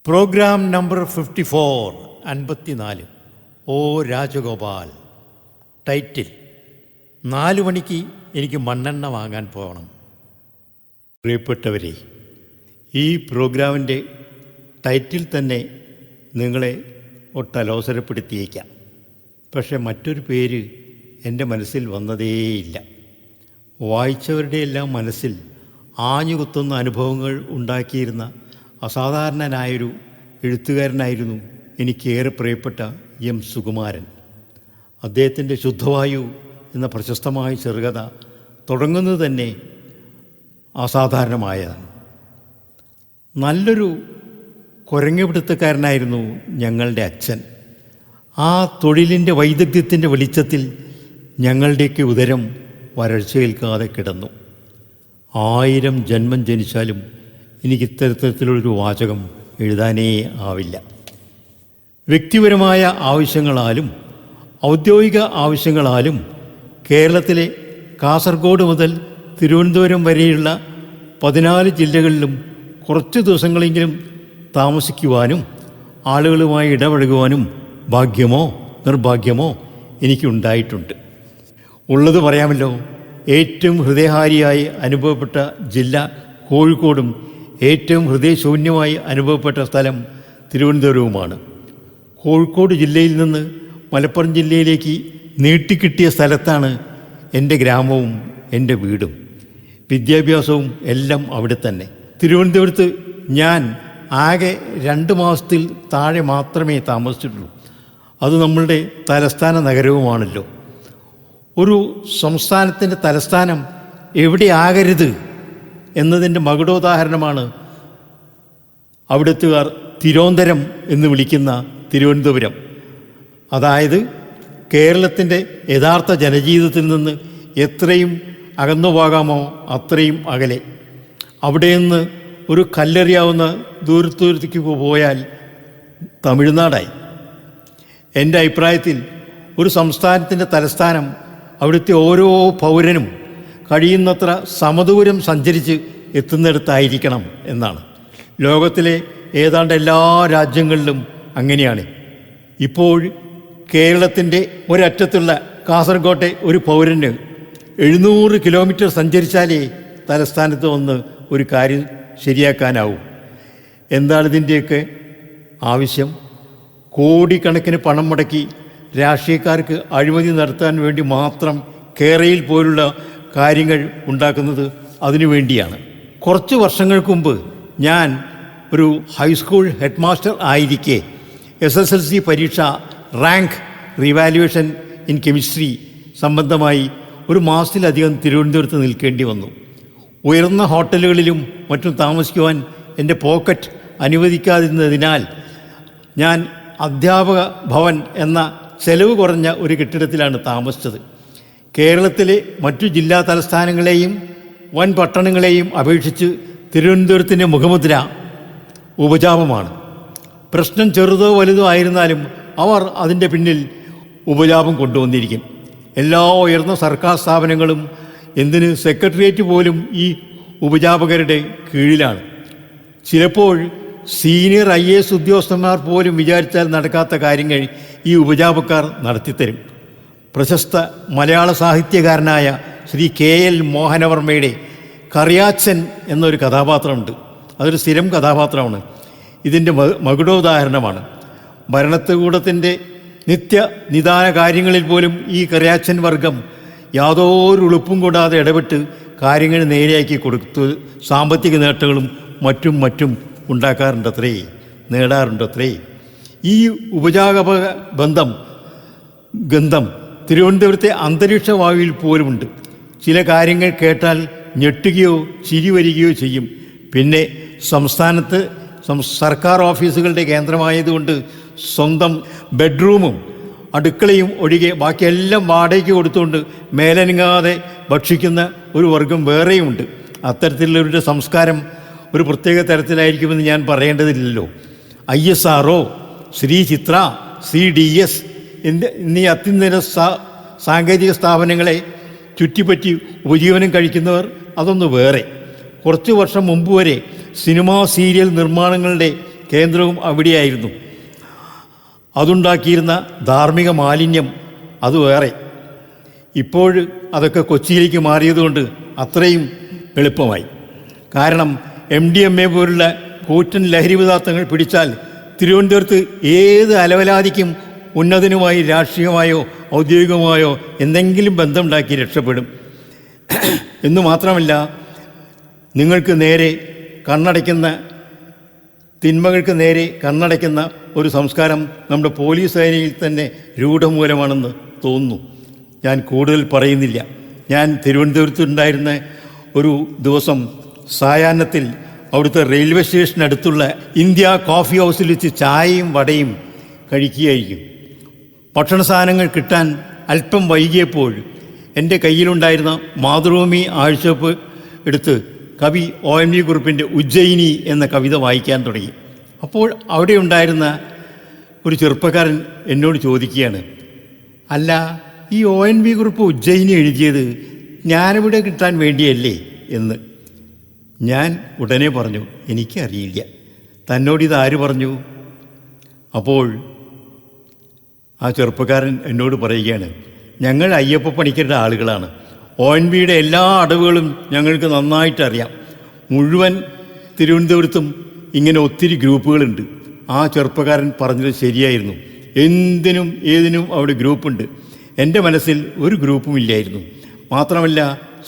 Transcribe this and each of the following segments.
Programme number 54 ഓ Rajagopal. Title: 4 മണിക്ക് എനിക്ക് മണ്ണെണ്ണ വാങ്ങാൻ പോകണം. പ്രിയപ്പെട്ടവരെ, ഈ പ്രോഗ്രാമിൻ്റെ ടൈറ്റിൽ തന്നെ നിങ്ങളെ ഒട്ടലോസരപ്പെടുത്തിയേക്കാം. പക്ഷെ മറ്റൊരു പേര് എൻ്റെ മനസ്സിൽ വന്നതേയില്ല. വായിച്ചവരുടെയെല്ലാം മനസ്സിൽ ആഞ്ഞുകുത്തുന്ന അനുഭവങ്ങൾ ഉണ്ടാക്കിയിരുന്ന അസാധാരണനായൊരു എഴുത്തുകാരനായിരുന്നു എനിക്കേറെ പ്രിയപ്പെട്ട എം സുകുമാരൻ. അദ്ദേഹത്തിൻ്റെ ശുദ്ധവായു എന്ന പ്രശസ്തമായ ചെറുകഥ തുടങ്ങുന്നത് തന്നെ അസാധാരണമായതാണ്. നല്ലൊരു കുരങ്ങുപിടുത്തക്കാരനായിരുന്നു ഞങ്ങളുടെ അച്ഛൻ. ആ തൊഴിലിൻ്റെ വൈദഗ്ധ്യത്തിൻ്റെ വെളിച്ചത്തിൽ ഞങ്ങളുടെയൊക്കെ ഉദരം വരൾച്ചയേൽക്കാതെ കിടന്നു. 1000 ജന്മം ജനിച്ചാലും എനിക്ക് ഇത്തരത്തിലുള്ളൊരു വാചകം എഴുതാനേ ആവില്ല. വ്യക്തിപരമായ ആവശ്യങ്ങളാലും ഔദ്യോഗിക ആവശ്യങ്ങളാലും കേരളത്തിലെ കാസർഗോഡ് മുതൽ തിരുവനന്തപുരം വരെയുള്ള 14 ജില്ലകളിലും കുറച്ച് ദിവസങ്ങളെങ്കിലും താമസിക്കുവാനും ആളുകളുമായി ഇടപഴകുവാനും ഭാഗ്യമോ നിർഭാഗ്യമോ എനിക്കുണ്ടായിട്ടുണ്ട്. ഉള്ളത് പറയാമല്ലോ. ഏറ്റവും ഹൃദയഹാരിയായി അനുഭവപ്പെട്ട ജില്ല കോഴിക്കോടും ഏറ്റവും ഹൃദയശൂന്യമായി അനുഭവപ്പെട്ട സ്ഥലം തിരുവനന്തപുരവുമാണ്. കോഴിക്കോട് ജില്ലയിൽ നിന്ന് മലപ്പുറം ജില്ലയിലേക്ക് നീട്ടിക്കിട്ടിയ സ്ഥലത്താണ് എൻ്റെ ഗ്രാമവും എൻ്റെ വീടും. വിദ്യാഭ്യാസവും എല്ലാം അവിടെ തന്നെ. തിരുവനന്തപുരത്ത് ഞാൻ ആകെ 2 മാസത്തിൽ താഴെ മാത്രമേ താമസിച്ചിട്ടുള്ളൂ. അത് നമ്മളുടെ തലസ്ഥാന നഗരവുമാണല്ലോ. ഒരു സംസ്ഥാനത്തിൻ്റെ തലസ്ഥാനം എവിടെ ആകരുത് എന്നതിൻ്റെ മകുടോദാഹരണമാണ് അവിടുത്തുകാർ തിരുവനന്തപുരം എന്ന് വിളിക്കുന്ന തിരുവനന്തപുരം. അതായത് കേരളത്തിൻ്റെ യഥാർത്ഥ ജനജീവിതത്തിൽ നിന്ന് എത്രയും അകന്നു പോകാമോ അത്രയും അകലെ. അവിടെ നിന്ന് ഒരു കല്ലെറിയാവുന്ന ദൂരത്തേക്ക് പോയാൽ തമിഴ്നാടായി. എൻ്റെ അഭിപ്രായത്തിൽ ഒരു സംസ്ഥാനത്തിൻ്റെ തലസ്ഥാനം അവിടുത്തെ ഓരോ പൗരനും കഴിയുന്നത്ര സമദൂരം സഞ്ചരിച്ച് എത്തുന്നിടത്തായിരിക്കണം എന്നാണ്. ലോകത്തിലെ ഏതാണ്ട് എല്ലാ രാജ്യങ്ങളിലും അങ്ങനെയാണ്. ഇപ്പോൾ കേരളത്തിൻ്റെ ഒരറ്റത്തുള്ള കാസർഗോട്ടെ ഒരു പൗരന് 700 കിലോമീറ്റർ സഞ്ചരിച്ചാലേ തലസ്ഥാനത്ത് വന്ന് ഒരു കാര്യം ശരിയാക്കാനാവും. എന്താണ് ഇതിൻ്റെയൊക്കെ ആവശ്യം? കോടിക്കണക്കിന് പണം മുടക്കി രാഷ്ട്രീയക്കാർക്ക് അഴിമതി നടത്താൻ വേണ്ടി മാത്രം കേരളയിൽ പോലുള്ള കാര്യങ്ങൾ ഉണ്ടാക്കുന്നത് അതിനു വേണ്ടിയാണ്. കുറച്ച് വർഷങ്ങൾക്ക് മുമ്പ് ഞാൻ ഒരു ഹൈസ്കൂൾ ഹെഡ് മാസ്റ്റർ ആയിരിക്കെ SSLC പരീക്ഷ റാങ്ക് റിവാലുവേഷൻ ഇൻ കെമിസ്ട്രി സംബന്ധമായി 1 മാസത്തിലധികം തിരുവനന്തപുരത്ത് നിൽക്കേണ്ടി വന്നു. ഉയർന്ന ഹോട്ടലുകളിലും മറ്റും താമസിക്കുവാൻ എൻ്റെ പോക്കറ്റ് അനുവദിക്കാതിരുന്നതിനാൽ ഞാൻ അധ്യാപക ഭവൻ എന്ന ചെലവ് കുറഞ്ഞ ഒരു കെട്ടിടത്തിലാണ് താമസിച്ചത്. കേരളത്തിലെ മറ്റു ജില്ലാ തലസ്ഥാനങ്ങളെയും വൻ പട്ടണങ്ങളെയും അപേക്ഷിച്ച് തിരുവനന്തപുരത്തിൻ്റെ മുഖമുദ്ര ഉപജാപമാണ്. പ്രശ്നം ചെറുതോ വലുതോ ആയിരുന്നാലും അവർ അതിൻ്റെ പിന്നിൽ ഉപജാപം കൊണ്ടുവന്നിരിക്കും. എല്ലാ ഉയർന്ന സർക്കാർ സ്ഥാപനങ്ങളും, എന്തിന് സെക്രട്ടേറിയറ്റ് പോലും ഈ ഉപജാപകരുടെ കീഴിലാണ്. ചിലപ്പോൾ സീനിയർ IAS ഉദ്യോഗസ്ഥന്മാർ പോലും വിചാരിച്ചാൽ നടക്കാത്ത കാര്യങ്ങൾ ഈ ഉപജാപക്കാർ നടത്തിത്തരും. പ്രശസ്ത മലയാള സാഹിത്യകാരനായ ശ്രീ KL മോഹനവർമ്മയുടെ കറിയാച്ചൻ എന്നൊരു കഥാപാത്രമുണ്ട്. അതൊരു സ്ഥിരം കഥാപാത്രമാണ്. ഇതിൻ്റെ മകുടോദാഹരണമാണ്. ഭരണകൂടത്തിൻ്റെ നിത്യനിദാന കാര്യങ്ങളിൽ പോലും ഈ കറിയാച്ചൻ വർഗം യാതൊരു ഉളുപ്പും കൂടാതെ ഇടപെട്ട് കാര്യങ്ങൾ നേരെയാക്കി കൊടുത്ത് സാമ്പത്തിക നേട്ടങ്ങളും മറ്റും ഉണ്ടാക്കാറുണ്ടത്രേ, നേടാറുണ്ടത്രേ. ഈ ഉപജാപക ഗന്ധം തിരുവനന്തപുരത്തെ അന്തരീക്ഷവായുവിൽ പോലുമുണ്ട്. ചില കാര്യങ്ങൾ കേട്ടാൽ ഞെട്ടുകയോ ചിരി വരികയോ ചെയ്യും. പിന്നെ സംസ്ഥാനത്ത് സർക്കാർ ഓഫീസുകളുടെ കേന്ദ്രമായതുകൊണ്ട് സ്വന്തം ബെഡ്റൂമും അടുക്കളയും ഒഴികെ ബാക്കിയെല്ലാം വാടകയ്ക്ക് കൊടുത്തുകൊണ്ട് മേലനങ്ങാതെ ഭക്ഷിക്കുന്ന ഒരു വർഗം വേറെയുമുണ്ട്. അത്തരത്തിലുള്ളവരുടെ സംസ്കാരം ഒരു പ്രത്യേക തരത്തിലായിരിക്കുമെന്ന് ഞാൻ പറയേണ്ടതില്ലല്ലോ. ISRO, ശ്രീ ചിത്ര, CDS എന്നീ അത്യുന്നത സാങ്കേതിക സ്ഥാപനങ്ങളെ ചുറ്റിപ്പറ്റി ഉപജീവനം കഴിക്കുന്നവർ അതൊന്ന് വേറെ. കുറച്ച് വർഷം മുമ്പ് വരെ സിനിമാ സീരിയൽ നിർമ്മാണങ്ങളുടെ കേന്ദ്രവും അവിടെയായിരുന്നു. അതുണ്ടാക്കിയിരുന്ന ധാർമ്മിക മാലിന്യം അത് വേറെ. ഇപ്പോൾ അതൊക്കെ കൊച്ചിയിലേക്ക് മാറിയതുകൊണ്ട് അത്രയും എളുപ്പമായി. കാരണം MDMA പോലുള്ള കൂറ്റൻ ലഹരി പദാർത്ഥങ്ങൾ പിടിച്ചാൽ തിരുവനന്തപുരത്ത് ഏത് അലവലാതിക്കും ഉന്നതനുമായി രാഷ്ട്രീയമായോ ഔദ്യോഗികമായോ എന്തെങ്കിലും ബന്ധമുണ്ടാക്കി രക്ഷപ്പെടും എന്ന് മാത്രമല്ല, നിങ്ങൾക്ക് നേരെ കണ്ണടയ്ക്കുന്ന തിന്മകൾക്ക് നേരെ കണ്ണടയ്ക്കുന്ന ഒരു സംസ്കാരം നമ്മുടെ പോലീസ് സേനയിൽ തന്നെ രൂഢമൂലമാണെന്ന് തോന്നുന്നു. ഞാൻ കൂടുതൽ പറയുന്നില്ല. ഞാൻ തിരുവനന്തപുരത്തുണ്ടായിരുന്ന ഒരു ദിവസം സായാഹ്നത്തിൽ അവിടുത്തെ റെയിൽവേ സ്റ്റേഷനടുത്തുള്ള ഇന്ത്യ കോഫി ഹൗസിൽ വെച്ച് ചായയും വടയും കഴിക്കുകയായിരിക്കും. ഭക്ഷണ സാധനങ്ങൾ കിട്ടാൻ അല്പം വൈകിയപ്പോൾ എൻ്റെ കയ്യിലുണ്ടായിരുന്ന മാതൃഭൂമി ആഴ്ചപ്പ് എടുത്ത് കവി ONV കുറുപ്പിൻ്റെ ഉജ്ജയിനി എന്ന കവിത വായിക്കാൻ തുടങ്ങി. അപ്പോൾ അവിടെ ഉണ്ടായിരുന്ന ഒരു ചെറുപ്പക്കാരൻ എന്നോട് ചോദിക്കുകയാണ്, അല്ല, ഈ ONV കുറുപ്പ് ഉജ്ജയിനി എഴുതിയത് ജ്ഞാനവിടെ കിട്ടാൻ വേണ്ടിയല്ലേ എന്ന്. ഞാൻ ഉടനെ പറഞ്ഞു, എനിക്കറിയില്ല, തന്നോടിത് ആര് പറഞ്ഞു? അപ്പോൾ ആ ചെറുപ്പക്കാരൻ എന്നോട് പറയുകയാണ്, ഞങ്ങൾ അയ്യപ്പ പണിക്കരുടെ ആളുകളാണ്. ONVയുടെ എല്ലാ അടവുകളും ഞങ്ങൾക്ക് നന്നായിട്ടറിയാം. മുഴുവൻ തിരുവനന്തപുരത്തും ഇങ്ങനെ ഒത്തിരി ഗ്രൂപ്പുകളുണ്ട്. ആ ചെറുപ്പക്കാരൻ പറഞ്ഞത് ശരിയായിരുന്നു. എന്തിനും ഏതിനും അവിടെ ഗ്രൂപ്പുണ്ട്. എൻ്റെ മനസ്സിൽ ഒരു ഗ്രൂപ്പുമില്ലായിരുന്നു. മാത്രമല്ല,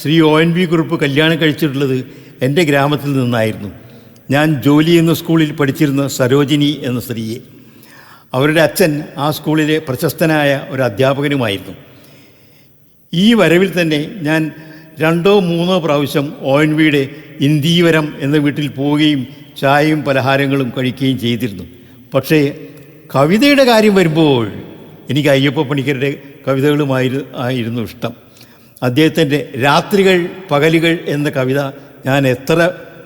ശ്രീ ONV കുറുപ്പ് കല്യാണം കഴിച്ചിട്ടുള്ളത് എൻ്റെ ഗ്രാമത്തിൽ നിന്നായിരുന്നു. ഞാൻ ജോലി ചെയ്യുന്ന സ്കൂളിൽ പഠിച്ചിരുന്ന സരോജിനി എന്ന സ്ത്രീയെ. അവരുടെ അച്ഛൻ ആ സ്കൂളിലെ പ്രശസ്തനായ ഒരു അധ്യാപകനുമായിരുന്നു. ഈ വരവിൽ തന്നെ ഞാൻ 2-3 പ്രാവശ്യം ONVയുടെ ഇന്ദീവരം എന്ന വീട്ടിൽ പോവുകയും ചായയും പലഹാരങ്ങളും കഴിക്കുകയും ചെയ്തിരുന്നു. പക്ഷേ കവിതയുടെ കാര്യം വരുമ്പോൾ എനിക്ക് അയ്യപ്പ പണിക്കരുടെ കവിതകളുമായിരുന്നു ഇഷ്ടം. അദ്ദേഹത്തിൻ്റെ രാത്രികൾ പകലുകൾ എന്ന കവിത ഞാൻ എത്ര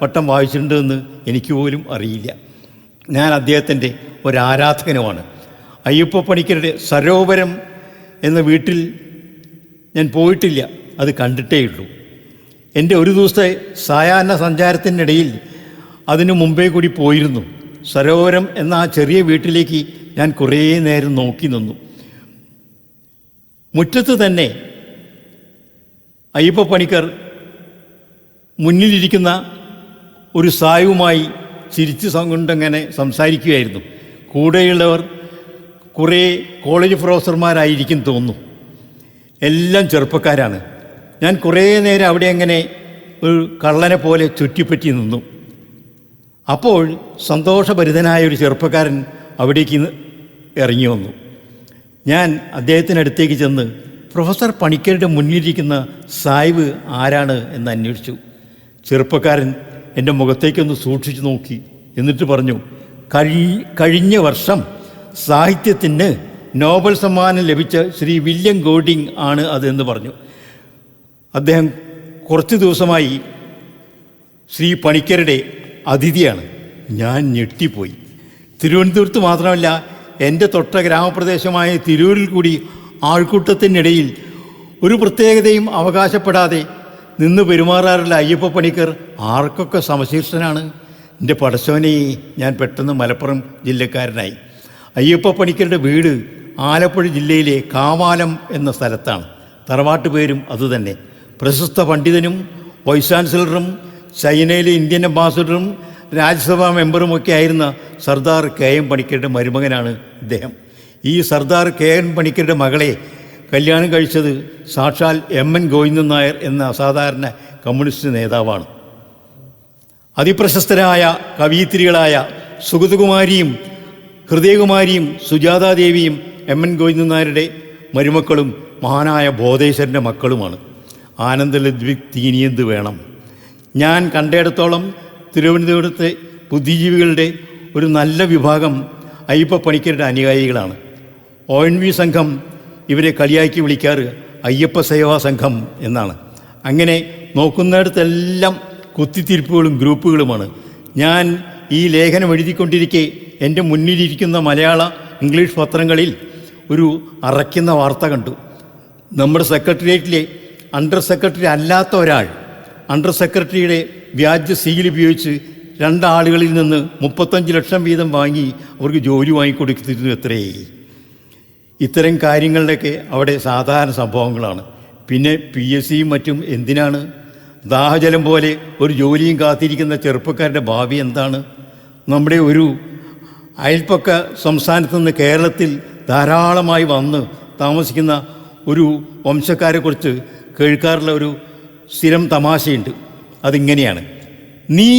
വട്ടം വായിച്ചിട്ടുണ്ടെന്ന് എനിക്ക് പോലും അറിയില്ല. ഞാൻ അദ്ദേഹത്തിൻ്റെ ഒരാരാധകനുമാണ്. അയ്യപ്പ പണിക്കരുടെ സരോവരം എന്ന വീട്ടിൽ ഞാൻ പോയിട്ടില്ല, അത് കണ്ടിട്ടേ ഉള്ളൂ. എൻ്റെ ഒരു ദിവസത്തെ സായാഹ്ന സഞ്ചാരത്തിനിടയിൽ അതിനു മുമ്പേ കൂടി പോയിരുന്നു. സരോവരം എന്ന ആ ചെറിയ വീട്ടിലേക്ക് ഞാൻ കുറേ നേരം നോക്കി നിന്നു. മുറ്റത്ത് തന്നെ അയ്യപ്പ പണിക്കർ മുന്നിലിരിക്കുന്ന ഒരു സായുവുമായി ചിരിച്ച് കൊണ്ടങ്ങനെ സംസാരിക്കുകയായിരുന്നു. കൂടെയുള്ളവർ കുറേ കോളേജ് പ്രൊഫസർമാരായിരിക്കും തോന്നുന്നു. എല്ലാം ചെറുപ്പക്കാരാണ്. ഞാൻ കുറേ നേരം അവിടെ അങ്ങനെ ഒരു കള്ളനെ പോലെ ചുറ്റിപ്പറ്റി നിന്നു. അപ്പോൾ സന്തോഷഭരിതനായ ഒരു ചെറുപ്പക്കാരൻ അവിടേക്ക് ഇറങ്ങി വന്നു. ഞാൻ അദ്ദേഹത്തിനടുത്തേക്ക് ചെന്ന് പ്രൊഫസർ പണിക്കരുടെ മുന്നിലിരിക്കുന്ന സായിബ് ആരാണ് എന്ന് അന്വേഷിച്ചു. ചെറുപ്പക്കാരൻ എൻ്റെ മുഖത്തേക്കൊന്ന് സൂക്ഷിച്ചു നോക്കി. എന്നിട്ട് പറഞ്ഞു, കഴിഞ്ഞ വർഷം സാഹിത്യത്തിന് നോബൽ സമ്മാനം ലഭിച്ച ശ്രീ വില്യം ഗോൾഡിംഗ് ആണ് അതെന്ന് പറഞ്ഞു. അദ്ദേഹം കുറച്ച് ദിവസമായി ശ്രീ പണിക്കരുടെ അതിഥിയാണ്. ഞാൻ ഞെട്ടിപ്പോയി. തിരുവനന്തപുരത്ത് മാത്രമല്ല, എൻ്റെ തൊട്ട ഗ്രാമപ്രദേശമായ തിരൂരിൽ കൂടി ആൾക്കൂട്ടത്തിനിടയിൽ ഒരു പ്രത്യേകതയും അവകാശപ്പെടാതെ നിന്ന് പെരുമാറാറുള്ള അയ്യപ്പ പണിക്കർ ആർക്കൊക്കെ സമശീർഷനാണ്. എൻ്റെ പടച്ചോനെ, ഞാൻ പെട്ടെന്ന് മലപ്പുറം ജില്ലക്കാരനായി. അയ്യപ്പ പണിക്കരുടെ വീട് ആലപ്പുഴ ജില്ലയിലെ കാവാലം എന്ന സ്ഥലത്താണ്. തറവാട്ട് പേരും അതുതന്നെ. പ്രശസ്ത പണ്ഡിതനും വൈസ് ചാൻസലറും ചൈനയിലെ ഇന്ത്യൻ അംബാസഡറും രാജ്യസഭാ മെമ്പറുമൊക്കെ ആയിരുന്ന സർദാർ KM പണിക്കരുടെ മരുമകനാണ് ഇദ്ദേഹം. ഈ സർദാർ KM പണിക്കരുടെ മകളെ കല്യാണം കഴിച്ചത് സാക്ഷാൽ MN ഗോവിന്ദൻ നായർ എന്ന അസാധാരണ കമ്മ്യൂണിസ്റ്റ് നേതാവാണ്. അതിപ്രശസ്തരായ കവയിത്രികളായ സുഗതകുമാരിയും ഹൃദയകുമാരിയും സുജാതാദേവിയും MN ഗോവിന്ദൻ നായരുടെ മരുമക്കളും മഹാനായ ബോധേശ്വരൻ്റെ മക്കളുമാണ്. ആനന്ദലദ്വിക് തീനിയെന്ത് വേണം. ഞാൻ കണ്ടിടത്തോളം തിരുവനന്തപുരത്തെ ബുദ്ധിജീവികളുടെ ഒരു നല്ല വിഭാഗം അയ്യപ്പ പണിക്കരുടെ അനുയായികളാണ്. ONV സംഘം ഇവരെ കളിയാക്കി വിളിക്കാറ് അയ്യപ്പ സേവാ സംഘം എന്നാണ്. അങ്ങനെ നോക്കുന്നിടത്തെല്ലാം കുത്തിത്തിരിപ്പുകളും ഗ്രൂപ്പുകളുമാണ്. ഞാൻ ഈ ലേഖനം എഴുതിക്കൊണ്ടിരിക്കെ എൻ്റെ മുന്നിലിരിക്കുന്ന മലയാള ഇംഗ്ലീഷ് പത്രങ്ങളിൽ ഒരു അറയ്ക്കുന്ന വാർത്ത കണ്ടു. നമ്മുടെ സെക്രട്ടേറിയറ്റിലെ അണ്ടർ സെക്രട്ടറി അല്ലാത്ത ഒരാൾ അണ്ടർ സെക്രട്ടറിയുടെ വ്യാജ സീൽ ഉപയോഗിച്ച് രണ്ടാളുകളിൽ നിന്ന് 35 ലക്ഷം വീതം വാങ്ങി അവർക്ക് ജോലി വാങ്ങിക്കൊടുത്തിരുന്നു എത്രേ. ഇത്തരം കാര്യങ്ങളിലൊക്കെ അവിടെ സാധാരണ സംഭവങ്ങളാണ്. പിന്നെ PSC മറ്റും എന്തിനാണ്? ദാഹജലം പോലെ ഒരു ജോലിയും കാത്തിരിക്കുന്ന ചെറുപ്പക്കാരുടെ ഭാവി എന്താണ്? നമ്മുടെ ഒരു അയൽപ്പക്ക സംസ്ഥാനത്ത് നിന്ന് കേരളത്തിൽ ധാരാളമായി വന്ന് താമസിക്കുന്ന ഒരു വംശക്കാരെക്കുറിച്ച് കേൾക്കാറുള്ള ഒരു സ്ഥിരം തമാശയുണ്ട്. അതിങ്ങനെയാണ്: നീ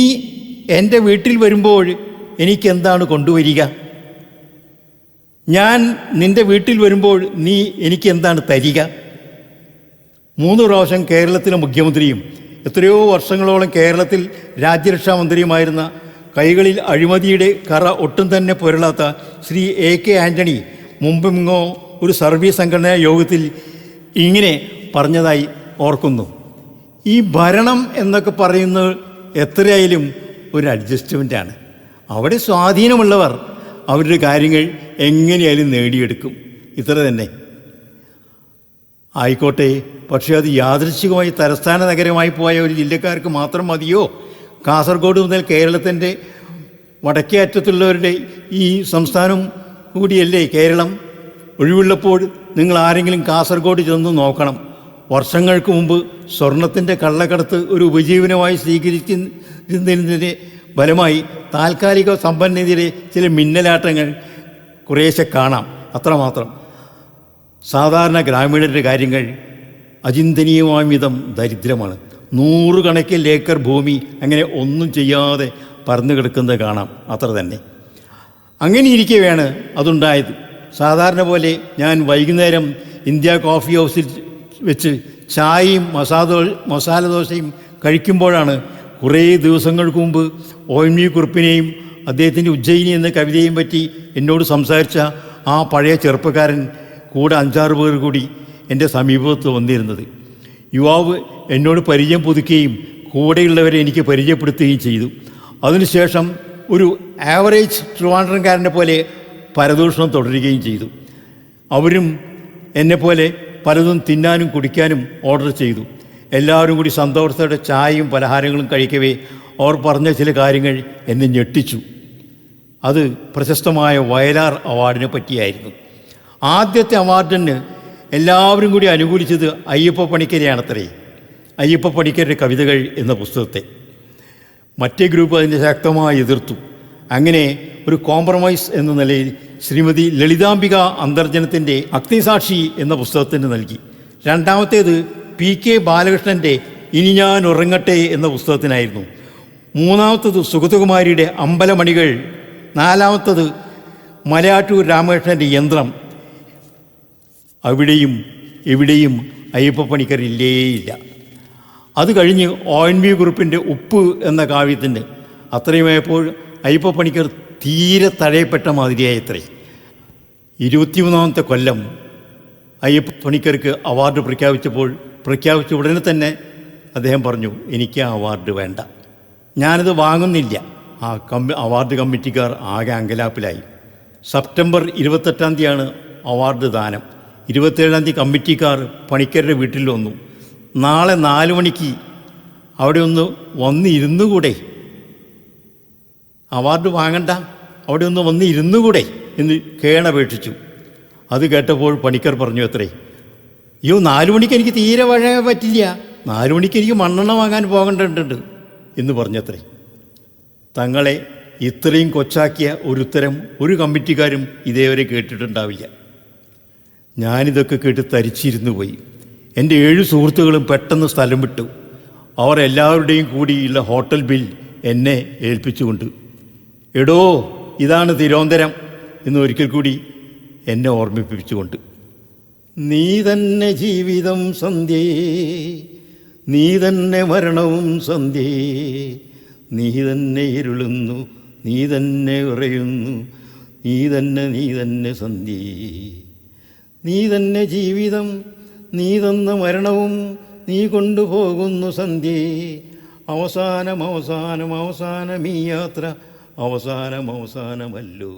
എൻ്റെ വീട്ടിൽ വരുമ്പോൾ എനിക്കെന്താണ് കൊണ്ടുവരിക? ഞാൻ നിൻ്റെ വീട്ടിൽ വരുമ്പോൾ നീ എനിക്കെന്താണ് തരിക? 3 പ്രാവശ്യം കേരളത്തിലെ മുഖ്യമന്ത്രിയും എത്രയോ വർഷങ്ങളോളം കേരളത്തിൽ രാജ്യരക്ഷാ മന്ത്രിയുമായിരുന്ന, കൈകളിൽ അഴിമതിയുടെ കറ ഒട്ടും തന്നെ പുരളാത്ത ശ്രീ AK ആൻ്റണി മുമ്പെങ്ങോ ഒരു സർവീസ് സംഘടനാ യോഗത്തിൽ ഇങ്ങനെ പറഞ്ഞതായി ഓർക്കുന്നു: ഈ ഭരണം എന്നൊക്കെ പറയുന്നത് എത്രയായാലും ഒരു അഡ്ജസ്റ്റ്മെൻറ്റാണ്. അവിടെ സ്വാധീനമുള്ളവർ അവരുടെ കാര്യങ്ങൾ എങ്ങനെയായാലും നേടിയെടുക്കും. ഇത്ര തന്നെ ആയിക്കോട്ടെ. പക്ഷേ അത് യാദൃച്ഛികമായി തലസ്ഥാന നഗരമായി പോയ ഒരു ജില്ലക്കാർക്ക് മാത്രം മതിയോ? കാസർഗോഡ് മുതൽ കേരളത്തിൻ്റെ വടക്കേ അറ്റത്തുള്ളവരുടെ ഈ സംസ്ഥാനം കൂടിയല്ലേ കേരളം. ഒഴിവുള്ളപ്പോൾ നിങ്ങൾ ആരെങ്കിലും കാസർഗോഡ് ചെന്ന് നോക്കണം. വർഷങ്ങൾക്ക് മുമ്പ് സ്വർണത്തിൻ്റെ കള്ളക്കടത്ത് ഒരു ഉപജീവനമായി സ്വീകരിക്കുന്നതിൻ്റെ ഫലമായി താൽക്കാലിക സമ്പന്നതയിലെ ചില മിന്നലാട്ടങ്ങൾ കുറേശ്ശെ കാണാം, അത്രമാത്രം. സാധാരണ ഗ്രാമീണരുടെ കാര്യങ്ങൾ അചിന്തനീയമായ വിധം ദരിദ്രമാണ്. 100 കണക്കിൽ ഏക്കർ ഭൂമി അങ്ങനെ ഒന്നും ചെയ്യാതെ പറന്നു കിടക്കുന്നത് കാണാം, അത്ര തന്നെ. അങ്ങനെ ഇരിക്കവെയാണ് അതുണ്ടായത്. സാധാരണ പോലെ ഞാൻ വൈകുന്നേരം ഇന്ത്യ കോഫി ഹൗസിൽ വെച്ച് ചായയും മസാല ദോശയും കഴിക്കുമ്പോഴാണ് കുറേ ദിവസങ്ങൾക്ക് മുമ്പ് ONV കുറുപ്പിനെയും അദ്ദേഹത്തിൻ്റെ ഉജ്ജയിനി എന്ന കവിതയെയും പറ്റി എന്നോട് സംസാരിച്ച ആ പഴയ ചെറുപ്പക്കാരൻ കൂടെ 5-6 പേർ കൂടി എൻ്റെ സമീപത്ത് വന്നിരുന്നത്. യുവാവ് എന്നോട് പരിചയം പുതുക്കുകയും കൂടെയുള്ളവരെ എനിക്ക് പരിചയപ്പെടുത്തുകയും ചെയ്തു. അതിനുശേഷം ഒരു ആവറേജ് ട്രിവാൻഡ്രംകാരനെ പോലെ പരദൂഷണം തുടരുകയും ചെയ്തു. അവരും എന്നെപ്പോലെ പലതും തിന്നാനും കുടിക്കാനും ഓർഡർ ചെയ്തു. എല്ലാവരും കൂടി സന്തോഷത്തോടെ ചായയും പലഹാരങ്ങളും കഴിക്കവേ അവർ പറഞ്ഞ ചില കാര്യങ്ങൾ എന്നെ ഞെട്ടിച്ചു. അത് പ്രശസ്തമായ വയലാർ അവാർഡിനെ പറ്റിയായിരുന്നു. ആദ്യത്തെ അവാർഡിന് എല്ലാവരും കൂടി അനുകൂലിച്ചത് അയ്യപ്പ പണിക്കരെയാണത്രേ. അയ്യപ്പ പണിക്കരുടെ കവിതകൾ എന്ന പുസ്തകത്തെ. മറ്റേ ഗ്രൂപ്പ് അതിനെ ശക്തമായി എതിർത്തു. അങ്ങനെ ഒരു കോംപ്രമൈസ് എന്ന നിലയിൽ ശ്രീമതി ലളിതാംബിക അന്തർജനത്തിൻ്റെ അഗ്നിസാക്ഷി എന്ന പുസ്തകത്തിന് നൽകി. രണ്ടാമത്തേത് PK ബാലകൃഷ്ണൻ്റെ ഇനി ഞാൻ ഉറങ്ങട്ടെ എന്ന പുസ്തകത്തിനായിരുന്നു. മൂന്നാമത്തത് സുഗതകുമാരിയുടെ അമ്പലമണികൾ. നാലാമത്തത് മലയാറ്റൂർ രാമകൃഷ്ണൻ്റെ യന്ത്രം. അവിടെയും എവിടെയും അയ്യപ്പ പണിക്കരില്ലേയില്ല. അത് കഴിഞ്ഞ് ONV കുറുപ്പിൻ്റെ ഉപ്പ് എന്ന കാവ്യത്തിന് അത്രയുമായപ്പോൾ അയ്യപ്പ പണിക്കർ തീരെ തഴയപ്പെട്ട മാതിരിയായത്രേ. 23ാമത്തെ കൊല്ലം അയ്യപ്പ പണിക്കർക്ക് അവാർഡ് പ്രഖ്യാപിച്ച ഉടനെ തന്നെ അദ്ദേഹം പറഞ്ഞു, എനിക്ക് ആ അവാർഡ് വേണ്ട, ഞാനത് വാങ്ങുന്നില്ല. ആ അവാർഡ് കമ്മിറ്റിക്കാർ ആകെ അങ്കലാപ്പിലായി. സെപ്റ്റംബർ 28-ാം തീയതിയാണ് അവാർഡ് ദാനം. 27-ാം തീയതി കമ്മിറ്റിക്കാർ പണിക്കരുടെ വീട്ടിൽ വന്നു. നാളെ 4 മണിക്ക് അവിടെ ഒന്ന് വന്ന് ഇരുന്നുകൂടെ, അവാർഡ് വാങ്ങണ്ട, അവിടെ ഒന്ന് വന്ന് ഇരുന്നുകൂടെ എന്ന് കേണപേക്ഷിച്ചു. അത് കേട്ടപ്പോൾ പണിക്കർ പറഞ്ഞു അത്രേ, അയ്യോ 4 മണിക്ക് എനിക്ക് തീരെ വഴങ്ങാൻ പറ്റില്ല, 4 മണിക്ക് എനിക്ക് മണ്ണെണ്ണ വാങ്ങാൻ പോകേണ്ടതുണ്ട് എന്ന് പറഞ്ഞത്രേ. തങ്ങളെ ഇത്രയും കൊച്ചാക്കിയ ഒരുത്തരം ഒരു കമ്മിറ്റിക്കാരും ഇതേവരെ കേട്ടിട്ടുണ്ടാവില്ല. ഞാനിതൊക്കെ കേട്ട് തരിച്ചിരുന്നു പോയി. എൻ്റെ 7 സുഹൃത്തുക്കളും പെട്ടെന്ന് സ്ഥലം വിട്ടു. അവർ എല്ലാവരുടെയും കൂടിയുള്ള ഹോട്ടൽ ബിൽ എന്നെ ഏൽപ്പിച്ചുകൊണ്ട്, എടോ ഇതാണ് തിരുവനന്തപുരം എന്ന് ഒരിക്കൽ കൂടി എന്നെ ഓർമ്മിപ്പിച്ചുകൊണ്ട്, നീ തന്നെ ജീവിതം സന്ധ്യേ, നീ തന്നെ മരണവും സന്ധ്യേ, നീ തന്നെ ഇരുളുന്നു, നീ തന്നെ ഉറയുന്നു, നീ തന്നെ സന്ധ്യേ, നീ തന്നെ ജീവിതം, നീ തന്ന മരണവും നീ കൊണ്ടുപോകുന്നു സന്ധ്യേ, അവസാനം ഈ യാത്ര അവസാനമല്ലോ.